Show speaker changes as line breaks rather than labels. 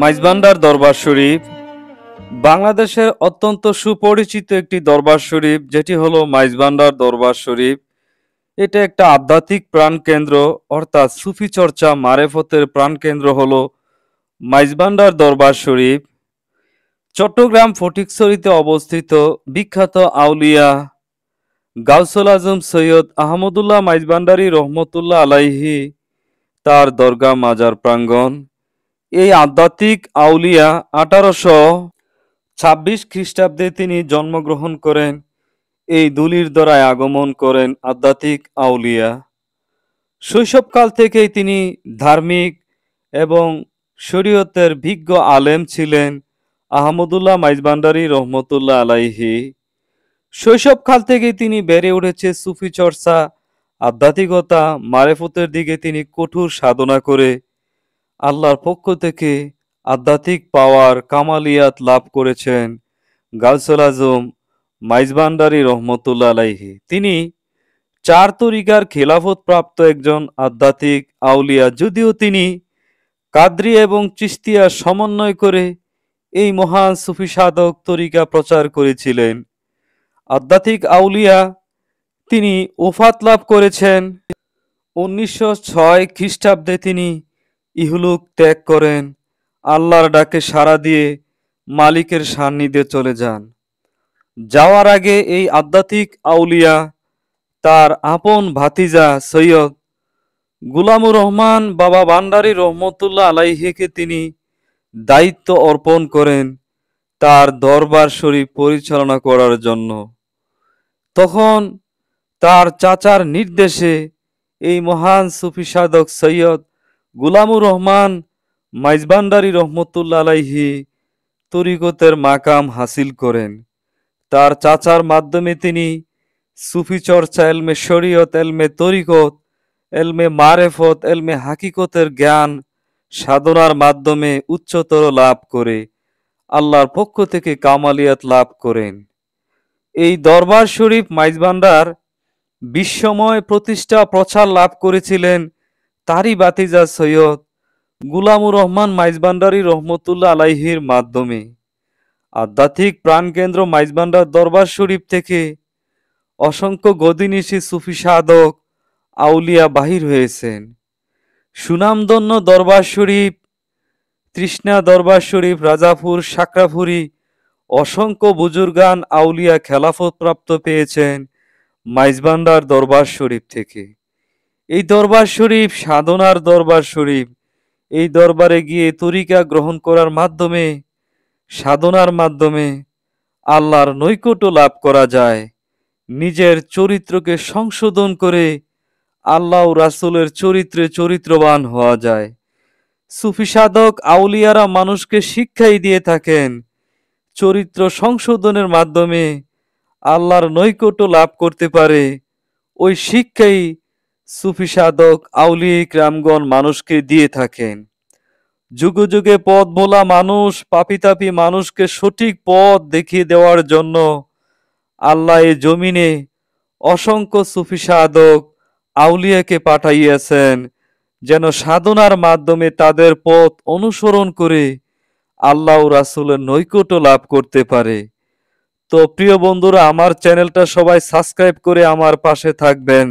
মাইজভান্ডার দরবার শরীফ বাংলাদেশের অত্যন্ত সুপরিচিত একটি দরবার শরীফ, যেটি হলো মাইজভান্ডার দরবার শরীফ। এটা একটা আধ্যাত্মিক প্রাণকেন্দ্র, অর্থাৎ সুফি চর্চা মারেফতের প্রাণকেন্দ্র হলো মাইজভান্ডার দরবার শরীফ। চট্টগ্রাম ফটিকছড়িতে অবস্থিত বিখ্যাত আউলিয়া গাউসুল আজম সৈয়দ আহমদুল্লাহ মাইজভান্ডারী রহমতুল্লাহ আলাইহি তার দরগা মাজার প্রাঙ্গণ। এই আধ্যাত্মিক আউলিয়া 1826 খ্রিস্টাব্দে তিনি জন্মগ্রহণ করেন। এই দুলির দ্বারায় আগমন করেন আধ্যাত্মিক আউলিয়া। শৈশবকাল থেকেই তিনি ধার্মিক এবং শরীয়তের বিজ্ঞ আলেম ছিলেন আহমদুল্লাহ মাইজভান্ডারী রহমতুল্লাহ আলাইহি। শৈশবকাল থেকেই তিনি বেড়ে উঠেছে সুফি চর্চা, আধ্যাত্মিকতা, মারেফতের দিকে তিনি কঠোর সাধনা করে আল্লাহর পক্ষ থেকে আধ্যাত্মিক পাওয়ার কামালিয়াত লাভ করেছেন গাউসুল আজম মাইজভান্ডারী রহমতুল্লাহ আলাইহি। তিনি 4 তরিকার খেলাফত প্রাপ্ত একজন আধ্যাত্মিক আউলিয়া। যদিও তিনি কাদরি এবং চিশতিয়া সমন্বয় করে এই মহান সুফি সাধক তরিকা প্রচার করেছিলেন। আধ্যাত্মিক আউলিয়া তিনি ওফাত লাভ করেছেন 1906 খ্রিস্টাব্দে। তিনি ইহলোক ত্যাগ করেন, আল্লাহর ডাকে সাড়া দিয়ে মালিকের সান্নিধ্যে চলে যান। যাওয়ার আগে এই আধ্যাত্মিক আউলিয়া তার আপন ভাতিজা সৈয়দ গুলামুর রহমান বাবা ভান্ডারী রহমতুল্লাহ আলাইহিকে তিনি দায়িত্ব অর্পণ করেন তার দরবার শরীফ পরিচালনা করার জন্য। তখন তার চাচার নির্দেশে এই মহান সুফি সাধক সৈয়দ গুলামুর রহমান মাইজভান্ডারী রহমতুল্লাহ আলাইহি তরিকতের মাকাম হাসিল করেন। তার চাচার মাধ্যমে তিনি সুফি চর্চা, এলমে শরীয়ত, এলমে তরিকত, এলমে মারেফত, এলমে হাকিকতের জ্ঞান সাধনার মাধ্যমে উচ্চতর লাভ করে আল্লাহর পক্ষ থেকে কামালিয়াত লাভ করেন। এই দরবার শরীফ মাইজভান্ডার বিশ্বময় প্রতিষ্ঠা প্রচার লাভ করেছিলেন তারই ভাতিজা সৈয়দ গুলামুর রহমান মাইজভান্ডারী রহমতুল্লাহ আলাইহির মাধ্যমে। আধ্যাত্মিক প্রাণকেন্দ্র মাইজভান্ডার দরবার শরীফ থেকে অসংখ্য গদিনিশি সুফি সাধক আউলিয়া বাহির হয়েছেন। সুনামধন্য দরবার শরীফ, তৃষ্ণা দরবার শরীফ, রাজাপুর, সাকরাফুরি অসংখ্য বুজুর্গান আউলিয়া খেলাফত প্রাপ্ত পেয়েছেন মাইজভান্ডার দরবার শরীফ থেকে। এই দরবার শরীফ সাধনার দরবার শরীফ। এই দরবারে গিয়ে তরিকা গ্রহণ করার মাধ্যমে, সাধনার মাধ্যমে আল্লাহর নৈকট্য লাভ করা যায়। নিজের চরিত্রকে সংশোধন করে আল্লাহ ও রাসূলের চরিত্রে চরিত্রবান হওয়া যায়। সুফি সাধক আউলিয়ারা মানুষকে শিক্ষাই দিয়ে থাকেন চরিত্র সংশোধনের মাধ্যমে আল্লাহর নৈকট্য লাভ করতে পারে। ওই শিক্ষাই সুফি সাধক আউলিয়া ইকরামগণ মানুষকে দিয়ে থাকেন। যুগে যুগে পথ ভোলা মানুষ, পাপিতাপি মানুষকে সঠিক পথ দেখিয়ে দেওয়ার জন্য আল্লাহ এই জমিনে অসংখ্য সুফি সাধক আউলিয়াকে পাঠাইয়াছেন, যেন সাধনার মাধ্যমে তাদের পথ অনুসরণ করে আল্লাহ ও রাসূলের নৈকট্য লাভ করতে পারে। তো প্রিয় বন্ধুরা, আমার চ্যানেলটা সবাই সাবস্ক্রাইব করে আমার পাশে থাকবেন।